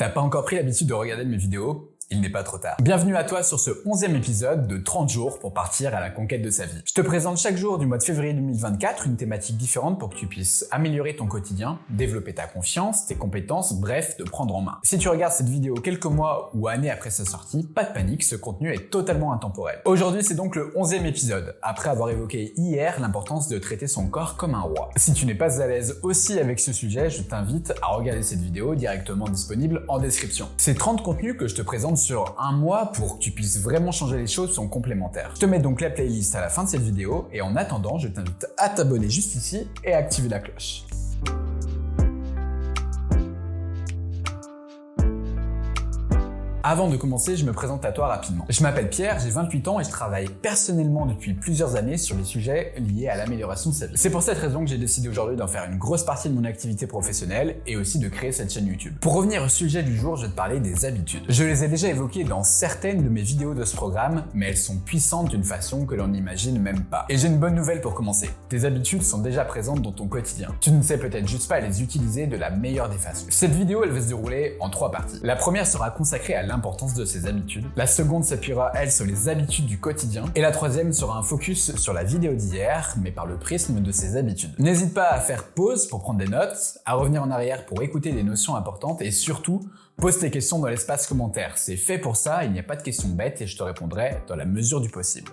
T'as pas encore pris l'habitude de regarder mes vidéos? Il n'est pas trop tard. Bienvenue à toi sur ce 11e épisode de 30 jours pour partir à la conquête de sa vie. Je te présente chaque jour du mois de février 2024 une thématique différente pour que tu puisses améliorer ton quotidien, développer ta confiance, tes compétences, bref, te prendre en main. Si tu regardes cette vidéo quelques mois ou années après sa sortie, pas de panique, ce contenu est totalement intemporel. Aujourd'hui, c'est donc le 11e épisode, après avoir évoqué hier l'importance de traiter son corps comme un roi. Si tu n'es pas à l'aise aussi avec ce sujet, je t'invite à regarder cette vidéo directement disponible en description. Ces 30 contenus que je te présente sur un mois pour que tu puisses vraiment changer les choses sont complémentaires. Je te mets donc la playlist à la fin de cette vidéo et en attendant, je t'invite à t'abonner juste ici et à activer la cloche. Avant de commencer, je me présente à toi rapidement. Je m'appelle Pierre, j'ai 28 ans et je travaille personnellement depuis plusieurs années sur les sujets liés à l'amélioration de sa vie. C'est pour cette raison que j'ai décidé aujourd'hui d'en faire une grosse partie de mon activité professionnelle et aussi de créer cette chaîne YouTube. Pour revenir au sujet du jour, je vais te parler des habitudes. Je les ai déjà évoquées dans certaines de mes vidéos de ce programme, mais elles sont puissantes d'une façon que l'on n'imagine même pas. Et j'ai une bonne nouvelle pour commencer. Tes habitudes sont déjà présentes dans ton quotidien. Tu ne sais peut-être juste pas les utiliser de la meilleure des façons. Cette vidéo, elle va se dérouler en 3 parties. La première sera consacrée à l'importance de ses habitudes. La seconde s'appuiera, elle, sur les habitudes du quotidien. Et la troisième sera un focus sur la vidéo d'hier, mais par le prisme de ses habitudes. N'hésite pas à faire pause pour prendre des notes, à revenir en arrière pour écouter les notions importantes et surtout, pose tes questions dans l'espace commentaire. C'est fait pour ça, il n'y a pas de questions bêtes et je te répondrai dans la mesure du possible.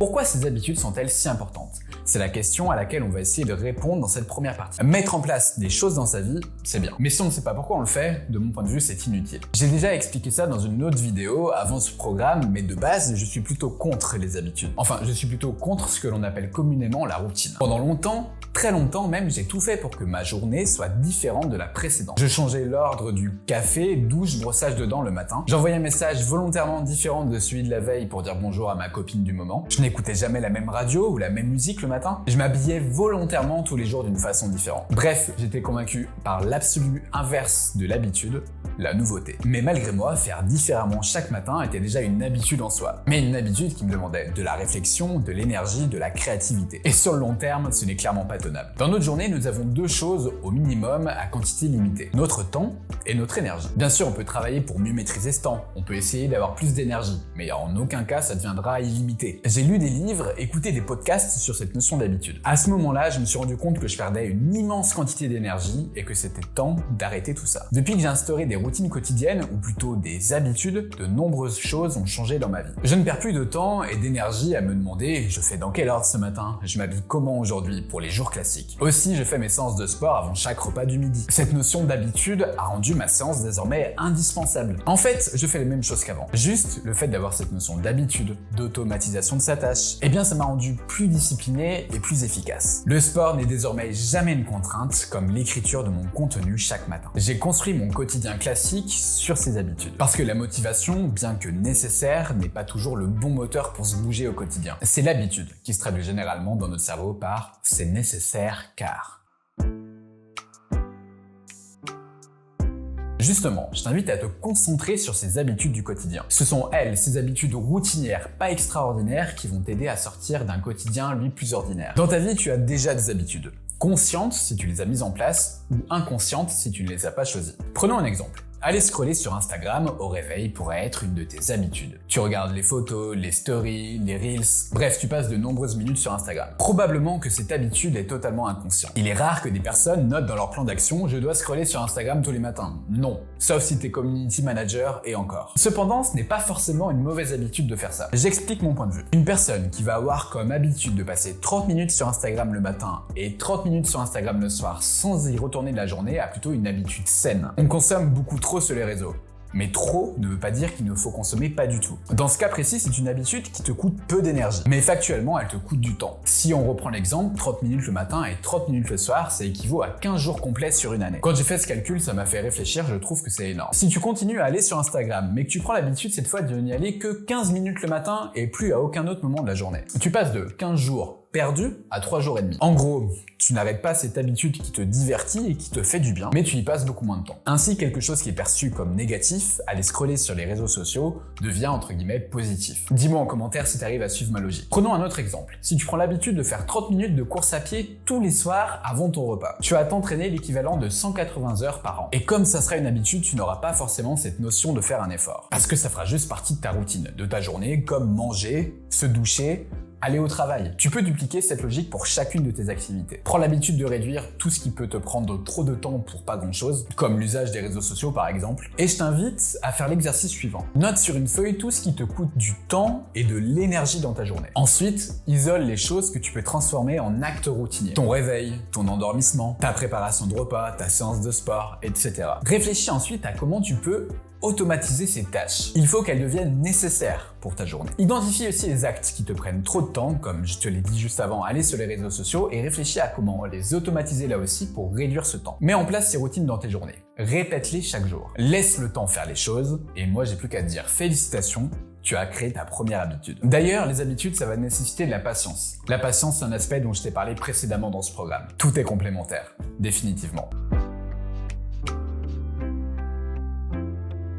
Pourquoi ces habitudes sont-elles si importantes? C'est la question à laquelle on va essayer de répondre dans cette première partie. Mettre en place des choses dans sa vie, c'est bien. Mais si on ne sait pas pourquoi on le fait, de mon point de vue, c'est inutile. J'ai déjà expliqué ça dans une autre vidéo avant ce programme, mais de base, je suis plutôt contre les habitudes. Enfin, je suis plutôt contre ce que l'on appelle communément la routine. Pendant longtemps, très longtemps même, j'ai tout fait pour que ma journée soit différente de la précédente. Je changeais l'ordre du café, douche, brossage de dents le matin. J'envoyais un message volontairement différent de celui de la veille pour dire bonjour à ma copine du moment. Je n'écoutais jamais la même radio ou la même musique le matin. Je m'habillais volontairement tous les jours d'une façon différente. Bref, j'étais convaincu par l'absolu inverse de l'habitude, la nouveauté. Mais malgré moi, faire différemment chaque matin était déjà une habitude en soi. Mais une habitude qui me demandait de la réflexion, de l'énergie, de la créativité. Et sur le long terme, ce n'est clairement pas tenable. Dans notre journée, nous avons 2 choses au minimum à quantité limitée. Notre temps et notre énergie. Bien sûr, on peut travailler pour mieux maîtriser ce temps. On peut essayer d'avoir plus d'énergie. Mais en aucun cas, ça deviendra illimité. J'ai lu des livres, écouté des podcasts sur cette notion d'habitude. À ce moment-là, je me suis rendu compte que je perdais une immense quantité d'énergie et que c'était temps d'arrêter tout ça. Depuis que j'ai instauré des routines quotidiennes, ou plutôt des habitudes, de nombreuses choses ont changé dans ma vie. Je ne perds plus de temps et d'énergie à me demander « je fais dans quel ordre ce matin? Je m'habille comment aujourd'hui ?» pour les jours classiques. Aussi, je fais mes séances de sport avant chaque repas du midi. Cette notion d'habitude a rendu ma séance désormais indispensable. En fait, je fais les mêmes choses qu'avant. Juste le fait d'avoir cette notion d'habitude, d'automatisation de sa tâche, eh bien ça m'a rendu plus discipliné et plus efficace. Le sport n'est désormais jamais une contrainte, comme l'écriture de mon contenu chaque matin. J'ai construit mon quotidien classique sur ces habitudes. Parce que la motivation, bien que nécessaire, n'est pas toujours le bon moteur pour se bouger au quotidien. C'est l'habitude qui se traduit généralement dans notre cerveau par « c'est nécessaire car ». Justement, je t'invite à te concentrer sur ces habitudes du quotidien. Ce sont elles, ces habitudes routinières, pas extraordinaires, qui vont t'aider à sortir d'un quotidien, lui, plus ordinaire. Dans ta vie, tu as déjà des habitudes. Conscientes si tu les as mises en place, ou inconscientes si tu ne les as pas choisies. Prenons un exemple. Aller scroller sur Instagram au réveil pourrait être une de tes habitudes. Tu regardes les photos, les stories, les reels, bref, tu passes de nombreuses minutes sur Instagram. Probablement que cette habitude est totalement inconsciente. Il est rare que des personnes notent dans leur plan d'action « je dois scroller sur Instagram tous les matins ». Non, sauf si t'es community manager et encore. Cependant, ce n'est pas forcément une mauvaise habitude de faire ça. J'explique mon point de vue. Une personne qui va avoir comme habitude de passer 30 minutes sur Instagram le matin et 30 minutes sur Instagram le soir sans y retourner de la journée a plutôt une habitude saine. On consomme beaucoup trop sur les réseaux. Mais trop ne veut pas dire qu'il ne faut consommer pas du tout. Dans ce cas précis, c'est une habitude qui te coûte peu d'énergie. Mais factuellement, elle te coûte du temps. Si on reprend l'exemple, 30 minutes le matin et 30 minutes le soir, ça équivaut à 15 jours complets sur une année. Quand j'ai fait ce calcul, ça m'a fait réfléchir, je trouve que c'est énorme. Si tu continues à aller sur Instagram, mais que tu prends l'habitude cette fois de n'y aller que 15 minutes le matin et plus à aucun autre moment de la journée, tu passes de 15 jours perdu à 3 jours et demi. En gros, tu n'arrêtes pas cette habitude qui te divertit et qui te fait du bien, mais tu y passes beaucoup moins de temps. Ainsi, quelque chose qui est perçu comme négatif, aller scroller sur les réseaux sociaux, devient entre guillemets positif. Dis-moi en commentaire si tu arrives à suivre ma logique. Prenons un autre exemple. Si tu prends l'habitude de faire 30 minutes de course à pied tous les soirs avant ton repas, tu vas t'entraîner l'équivalent de 180 heures par an. Et comme ça sera une habitude, tu n'auras pas forcément cette notion de faire un effort. Parce que ça fera juste partie de ta routine, de ta journée, comme manger, se doucher, aller au travail. Tu peux dupliquer cette logique pour chacune de tes activités. Prends l'habitude de réduire tout ce qui peut te prendre trop de temps pour pas grand chose, comme l'usage des réseaux sociaux par exemple. Et je t'invite à faire l'exercice suivant. Note sur une feuille tout ce qui te coûte du temps et de l'énergie dans ta journée. Ensuite, isole les choses que tu peux transformer en actes routiniers. Ton réveil, ton endormissement, ta préparation de repas, ta séance de sport, etc. Réfléchis ensuite à comment tu peux automatiser ces tâches. Il faut qu'elles deviennent nécessaires pour ta journée. Identifie aussi les actes qui te prennent trop de temps, comme je te l'ai dit juste avant, aller sur les réseaux sociaux et réfléchis à comment les automatiser là aussi pour réduire ce temps. Mets en place ces routines dans tes journées. Répète-les chaque jour. Laisse le temps faire les choses et moi j'ai plus qu'à te dire félicitations, tu as créé ta première habitude. D'ailleurs, les habitudes, ça va nécessiter de la patience. La patience, c'est un aspect dont je t'ai parlé précédemment dans ce programme. Tout est complémentaire, définitivement.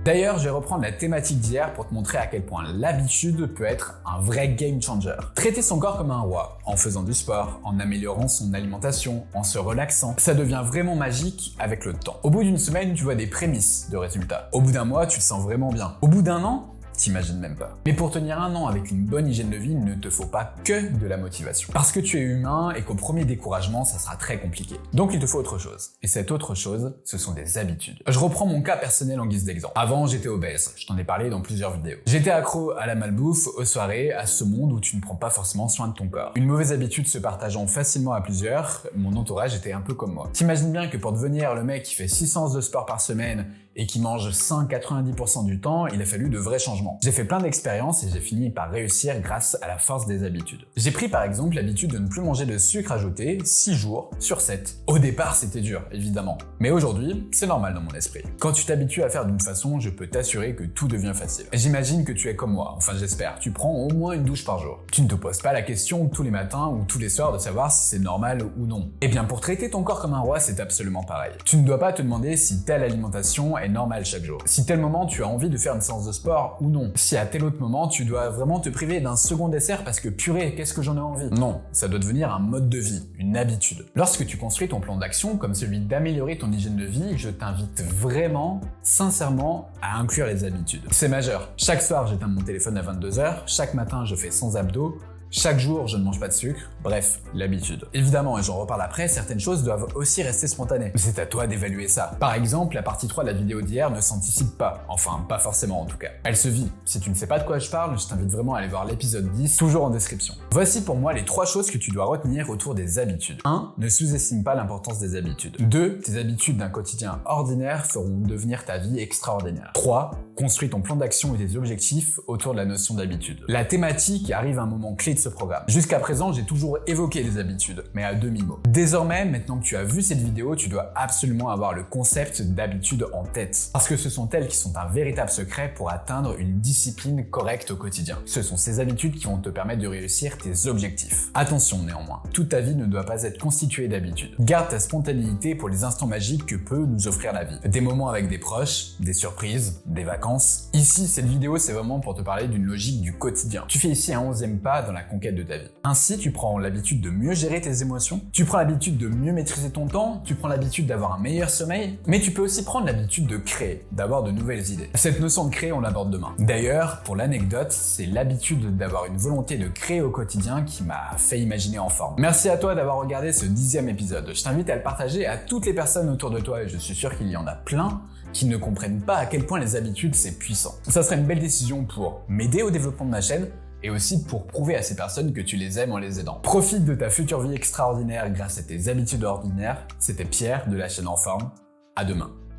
D'ailleurs, je vais reprendre la thématique d'hier pour te montrer à quel point l'habitude peut être un vrai game changer. Traiter son corps comme un roi, en faisant du sport, en améliorant son alimentation, en se relaxant, ça devient vraiment magique avec le temps. Au bout d'une semaine, tu vois des prémices de résultats. Au bout d'un mois, tu te sens vraiment bien. Au bout d'un an, t'imagines même pas. Mais pour tenir un an avec une bonne hygiène de vie, il ne te faut pas que de la motivation. Parce que tu es humain et qu'au premier découragement, ça sera très compliqué. Donc il te faut autre chose. Et cette autre chose, ce sont des habitudes. Je reprends mon cas personnel en guise d'exemple. Avant, j'étais obèse. Je t'en ai parlé dans plusieurs vidéos. J'étais accro à la malbouffe, aux soirées, à ce monde où tu ne prends pas forcément soin de ton corps. Une mauvaise habitude se partageant facilement à plusieurs, mon entourage était un peu comme moi. T'imagines bien que pour devenir le mec qui fait 6 séances de sport par semaine et qui mange sain 90% du temps, il a fallu de vrais changements. J'ai fait plein d'expériences et j'ai fini par réussir grâce à la force des habitudes. J'ai pris par exemple l'habitude de ne plus manger de sucre ajouté 6 jours sur 7. Au départ, c'était dur, évidemment. Mais aujourd'hui, c'est normal dans mon esprit. Quand tu t'habitues à faire d'une façon, je peux t'assurer que tout devient facile. J'imagine que tu es comme moi, enfin j'espère. Tu prends au moins une douche par jour. Tu ne te poses pas la question tous les matins ou tous les soirs de savoir si c'est normal ou non. Eh bien, pour traiter ton corps comme un roi, c'est absolument pareil. Tu ne dois pas te demander si telle alimentation est normale chaque jour. Si tel moment tu as envie de faire une séance de sport ou non. Si à tel autre moment tu dois vraiment te priver d'un second dessert parce que purée, qu'est-ce que j'en ai envie. Non, ça doit devenir un mode de vie, une habitude. Lorsque tu construis ton plan d'action comme celui d'améliorer ton hygiène de vie, je t'invite vraiment, sincèrement, à inclure les habitudes. C'est majeur. Chaque soir j'éteins mon téléphone à 22h, chaque matin je fais 100 abdos, chaque jour, je ne mange pas de sucre. Bref, l'habitude. Évidemment, et j'en reparle après, certaines choses doivent aussi rester spontanées. C'est à toi d'évaluer ça. Par exemple, la partie 3 de la vidéo d'hier ne s'anticipe pas. Enfin, pas forcément en tout cas. Elle se vit. Si tu ne sais pas de quoi je parle, je t'invite vraiment à aller voir l'épisode 10, toujours en description. Voici pour moi les 3 choses que tu dois retenir autour des habitudes. 1. Ne sous-estime pas l'importance des habitudes. 2. Tes habitudes d'un quotidien ordinaire feront devenir ta vie extraordinaire. 3. Construis ton plan d'action et tes objectifs autour de la notion d'habitude. La thématique arrive à un moment clé de ce programme. Jusqu'à présent, j'ai toujours évoqué les habitudes, mais à demi-mot. Désormais, maintenant que tu as vu cette vidéo, tu dois absolument avoir le concept d'habitude en tête. Parce que ce sont elles qui sont un véritable secret pour atteindre une discipline correcte au quotidien. Ce sont ces habitudes qui vont te permettre de réussir tes objectifs. Attention néanmoins, toute ta vie ne doit pas être constituée d'habitudes. Garde ta spontanéité pour les instants magiques que peut nous offrir la vie. Des moments avec des proches, des surprises, des vacances. Ici, cette vidéo, c'est vraiment pour te parler d'une logique du quotidien. Tu fais ici un 11e pas dans la conquête de ta vie. Ainsi, tu prends l'habitude de mieux gérer tes émotions, tu prends l'habitude de mieux maîtriser ton temps, tu prends l'habitude d'avoir un meilleur sommeil, mais tu peux aussi prendre l'habitude de créer, d'avoir de nouvelles idées. Cette notion de créer, on l'aborde demain. D'ailleurs, pour l'anecdote, c'est l'habitude d'avoir une volonté de créer au quotidien qui m'a fait imaginer en forme. Merci à toi d'avoir regardé ce 10e épisode. Je t'invite à le partager à toutes les personnes autour de toi et je suis sûr qu'il y en a plein qui ne comprennent pas à quel point les habitudes c'est puissant. Ça serait une belle décision pour m'aider au développement de ma chaîne et aussi pour prouver à ces personnes que tu les aimes en les aidant. Profite de ta future vie extraordinaire grâce à tes habitudes ordinaires. C'était Pierre de la chaîne En Forme. À demain.